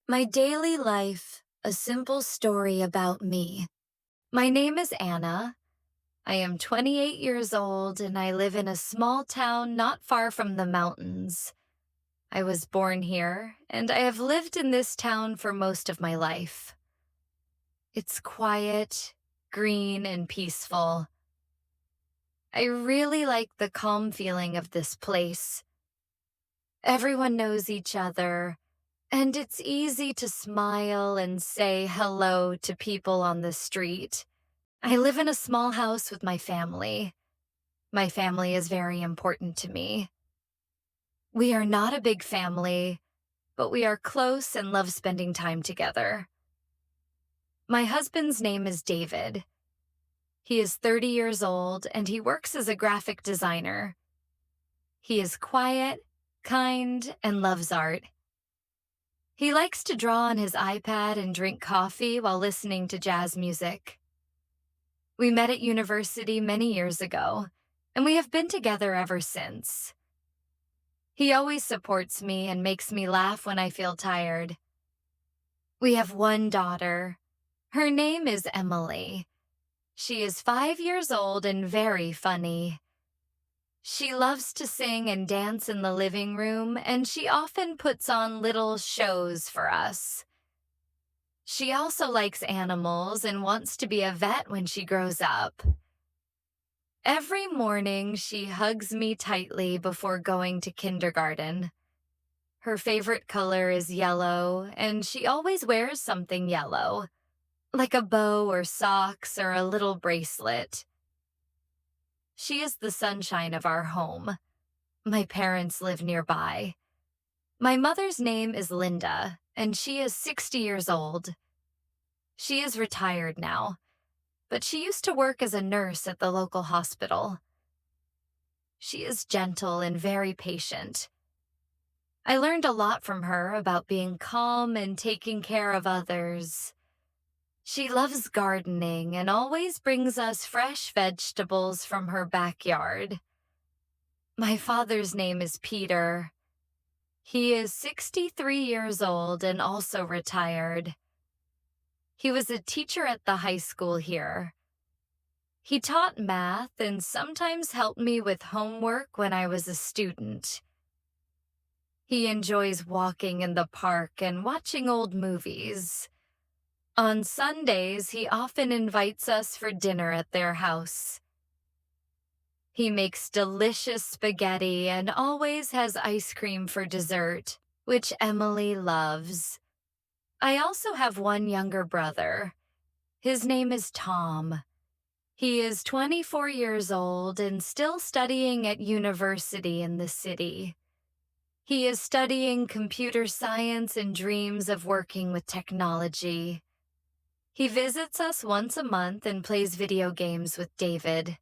My daily life, a simple story about me. My name is Anna. I am 28 years old and I live in a small town not far from the mountains. I was born here and I have lived in this town for most of my life. It's quiet, green, and peaceful. I really like the calm feeling of this place. Everyone knows each other, and it's easy to smile and say hello to people on the street. I live in a small house with my family. My family is very important to me. We are not a big family, but we are close and love spending time together. My husband's name is David. He is 30 years old and he works as a graphic designer. He is quiet, kind, and loves art. He likes to draw on his iPad and drink coffee while listening to jazz music. We met at university many years ago, and we have been together ever since. He always supports me and makes me laugh when I feel tired. We have one daughter. Her name is Emily. She is 5 years old and very funny. She loves to sing and dance in the living room, and she often puts on little shows for us. She also likes animals and wants to be a vet when she grows up. Every morning, she hugs me tightly before going to kindergarten. Her favorite color is yellow, and she always wears something yellow, like a bow or socks or a little bracelet. She is the sunshine of our home. My parents live nearby. My mother's name is Linda, and she is 60 years old. She is retired now, but she used to work as a nurse at the local hospital. She is gentle and very patient. I learned a lot from her about being calm and taking care of others. She loves gardening and always brings us fresh vegetables from her backyard. My father's name is Peter. He is 63 years old and also retired. He was a teacher at the high school here. He taught math and sometimes helped me with homework when I was a student. He enjoys walking in the park and watching old movies. On Sundays, he often invites us for dinner at their house. He makes delicious spaghetti and always has ice cream for dessert, which Emily loves. I also have one younger brother. His name is Tom. He is 24 years old and still studying at university in the city. He is studying computer science and dreams of working with technology. He visits us once a month and plays video games with David.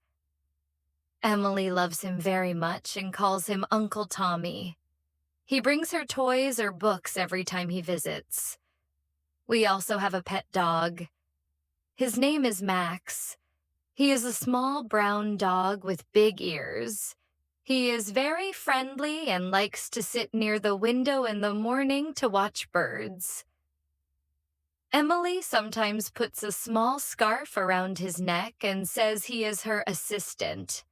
Emily loves him very much and calls him Uncle Tommy. He brings her toys or books every time he visits. We also have a pet dog. His name is Max. He is a small brown dog with big ears. He is very friendly and likes to sit near the window in the morning to watch birds. Emily sometimes puts a small scarf around his neck and says he is her assistant.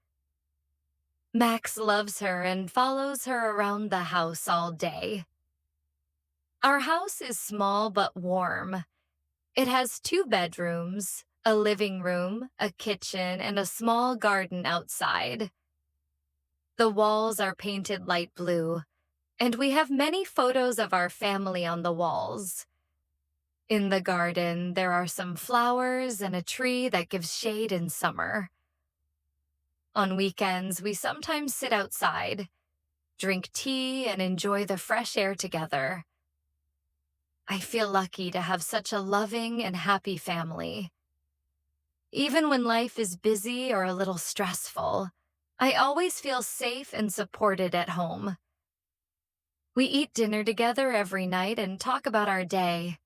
Max loves her and follows her around the house all day. Our house is small but warm. It has 2 bedrooms, a living room, a kitchen, and a small garden outside. The walls are painted light blue, and we have many photos of our family on the walls. In the garden, there are some flowers and a tree that gives shade in summer. On weekends, we sometimes sit outside, drink tea, and enjoy the fresh air together. I feel lucky to have such a loving and happy family. Even when life is busy or a little stressful, I always feel safe and supported at home. We eat dinner together every night and talk about our day.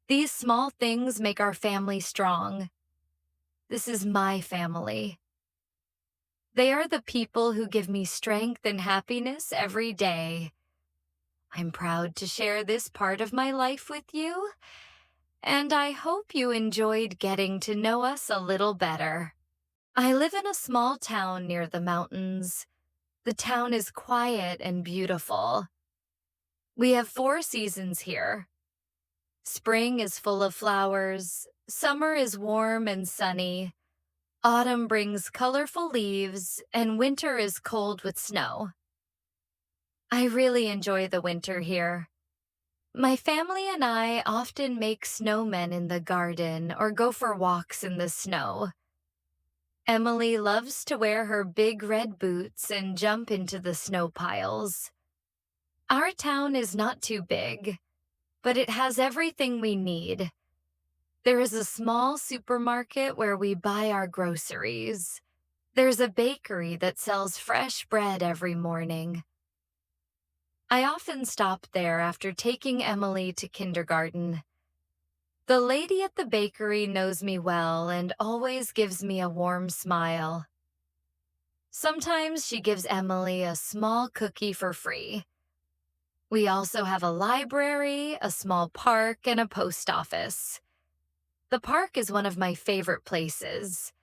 These small things make our family strong. This is my family. They are the people who give me strength and happiness every day. I'm proud to share this part of my life with you, and I hope you enjoyed getting to know us a little better. I live in a small town near the mountains. The town is quiet and beautiful. We have 4 seasons here. Spring is full of flowers, summer is warm and sunny, autumn brings colorful leaves, and winter is cold with snow. I really enjoy the winter here. My family and I often make snowmen in the garden or go for walks in the snow. Emily loves to wear her big red boots and jump into the snow piles. Our town is not too big, but it has everything we need. There is a small supermarket where we buy our groceries. There's a bakery that sells fresh bread every morning. I often stop there after taking Emily to kindergarten. The lady at the bakery knows me well and always gives me a warm smile. Sometimes she gives Emily a small cookie for free. We also have a library, a small park, and a post office. The park is one of my favorite places.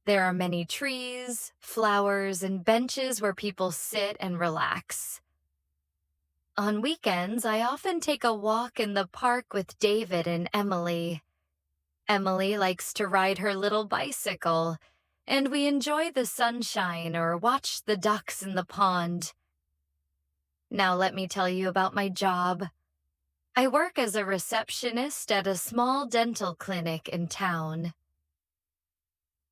There are many trees, flowers, and benches where people sit and relax. On weekends, I often take a walk in the park with David and Emily. Emily likes to ride her little bicycle, and we enjoy the sunshine or watch the ducks in the pond. Now let me tell you about my job. I work as a receptionist at a small dental clinic in town.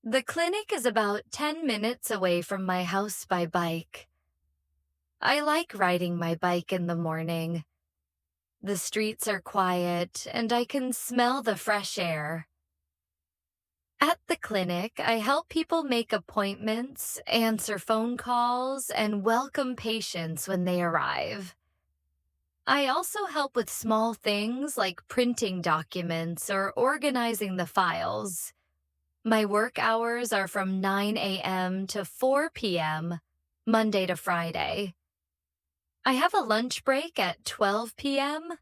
The clinic is about 10 minutes away from my house by bike. I like riding my bike in the morning. The streets are quiet, and I can smell the fresh air. At the clinic, I help people make appointments, answer phone calls, and welcome patients when they arrive. I also help with small things like printing documents or organizing the files. My work hours are from 9 a.m. to 4 p.m., Monday to Friday. I have a lunch break at 12 p.m.,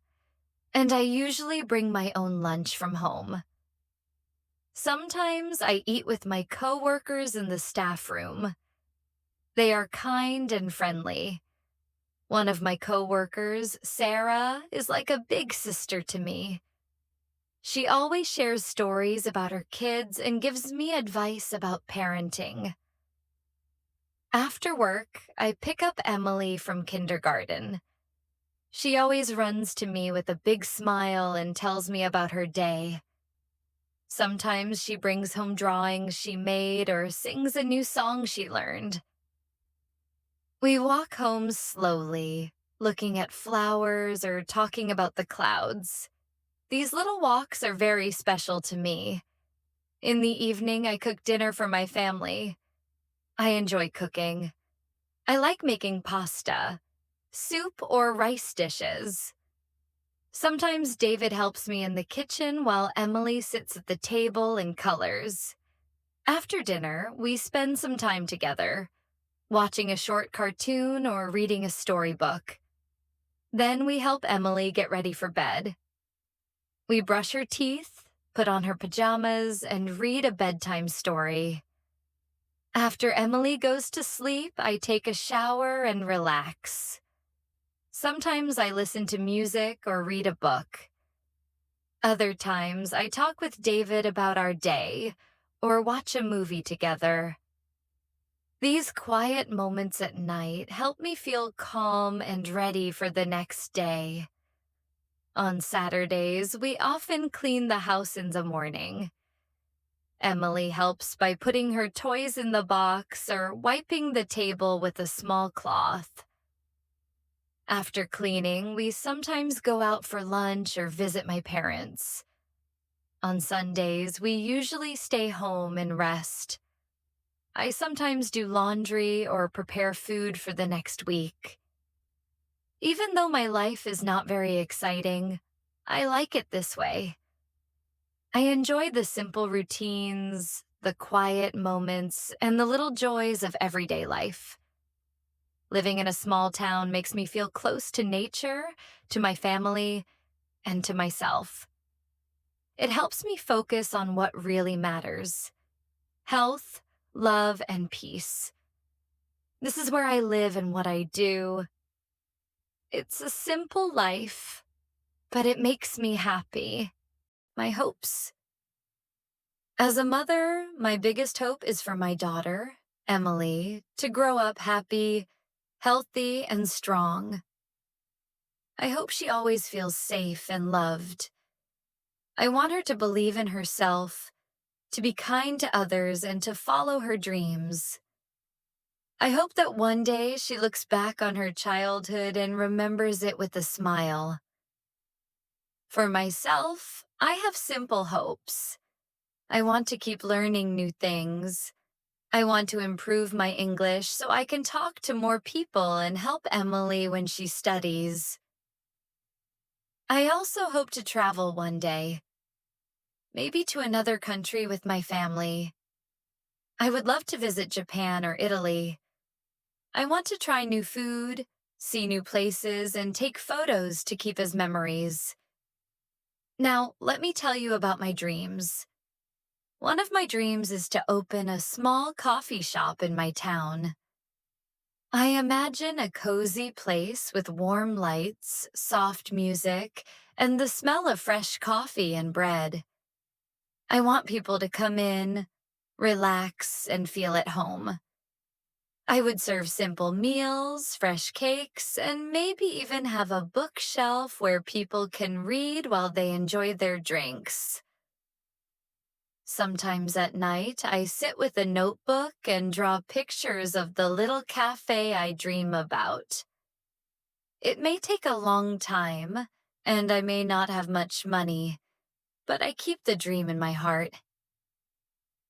and I usually bring my own lunch from home. Sometimes I eat with my coworkers in the staff room. They are kind and friendly. One of my coworkers, Sarah, is like a big sister to me. She always shares stories about her kids and gives me advice about parenting. After work, I pick up Emily from kindergarten. She always runs to me with a big smile and tells me about her day. Sometimes she brings home drawings she made or sings a new song she learned. We walk home slowly, looking at flowers or talking about the clouds. These little walks are very special to me. In the evening, I cook dinner for my family. I enjoy cooking. I like making pasta, soup, or rice dishes. Sometimes David helps me in the kitchen while Emily sits at the table and colors. After dinner, we spend some time together, watching a short cartoon or reading a storybook. Then we help Emily get ready for bed. We brush her teeth, put on her pajamas, and read a bedtime story. After Emily goes to sleep, I take a shower and relax. Sometimes I listen to music or read a book. Other times, I talk with David about our day or watch a movie together. These quiet moments at night help me feel calm and ready for the next day. On Saturdays, we often clean the house in the morning. Emily helps by putting her toys in the box or wiping the table with a small cloth. After cleaning, we sometimes go out for lunch or visit my parents. On Sundays, we usually stay home and rest. I sometimes do laundry or prepare food for the next week. Even though my life is not very exciting, I like it this way. I enjoy the simple routines, the quiet moments, and the little joys of everyday life. Living in a small town makes me feel close to nature, to my family, and to myself. It helps me focus on what really matters: health, love, and peace. This is where I live and what I do. It's a simple life, but it makes me happy. My hopes. As a mother, my biggest hope is for my daughter, Emily, to grow up happy, healthy, and strong. I hope she always feels safe and loved. I want her to believe in herself, to be kind to others, and to follow her dreams. I hope that one day she looks back on her childhood and remembers it with a smile. For myself, I have simple hopes. I want to keep learning new things. I want to improve my English so I can talk to more people and help Emily when she studies. I also hope to travel one day, maybe to another country with my family. I would love to visit Japan or Italy. I want to try new food, see new places, and take photos to keep as memories. Now, let me tell you about my dreams. One of my dreams is to open a small coffee shop in my town. I imagine a cozy place with warm lights, soft music, and the smell of fresh coffee and bread. I want people to come in, relax, and feel at home. I would serve simple meals, fresh cakes, and maybe even have a bookshelf where people can read while they enjoy their drinks. Sometimes at night, I sit with a notebook and draw pictures of the little cafe I dream about. It may take a long time, and I may not have much money, but I keep the dream in my heart.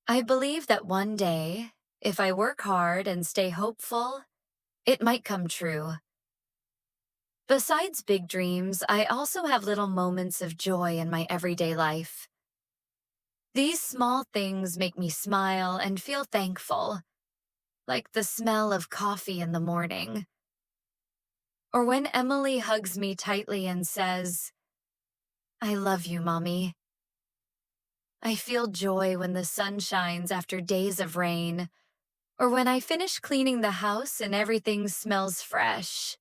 I believe that one day, if I work hard and stay hopeful, it might come true. Besides big dreams, I also have little moments of joy in my everyday life. These small things make me smile and feel thankful, like the smell of coffee in the morning. Or when Emily hugs me tightly and says, "I love you, Mommy." I feel joy when the sun shines after days of rain, or when I finish cleaning the house and everything smells fresh.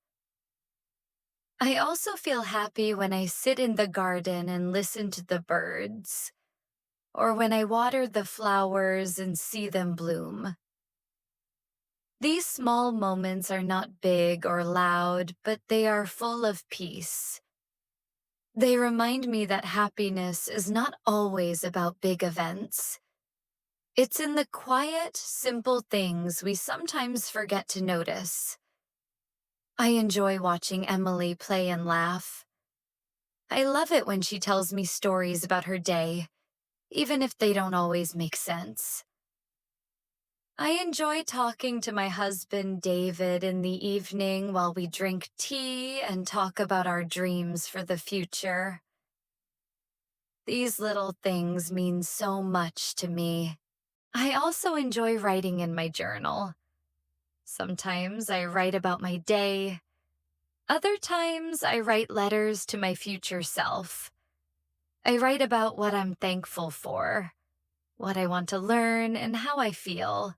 I also feel happy when I sit in the garden and listen to the birds, or when I water the flowers and see them bloom. These small moments are not big or loud, but they are full of peace. They remind me that happiness is not always about big events. It's in the quiet, simple things we sometimes forget to notice. I enjoy watching Emily play and laugh. I love it when she tells me stories about her day, even if they don't always make sense. I enjoy talking to my husband, David, in the evening while we drink tea and talk about our dreams for the future. These little things mean so much to me. I also enjoy writing in my journal. Sometimes I write about my day. Other times I write letters to my future self. I write about what I'm thankful for, what I want to learn, and how I feel.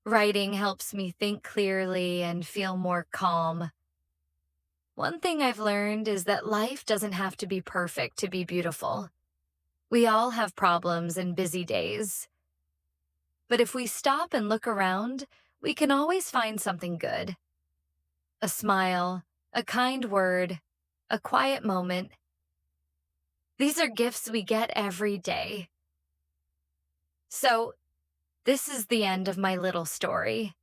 Writing helps me think clearly and feel more calm. One thing I've learned is that life doesn't have to be perfect to be beautiful. We all have problems and busy days. But if we stop and look around, we can always find something good. A smile, a kind word, a quiet moment. These are gifts we get every day. So, this is the end of my little story.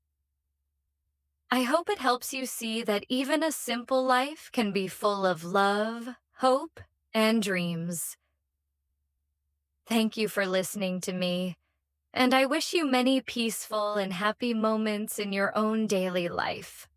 I hope it helps you see that even a simple life can be full of love, hope, and dreams. Thank you for listening to me, and I wish you many peaceful and happy moments in your own daily life.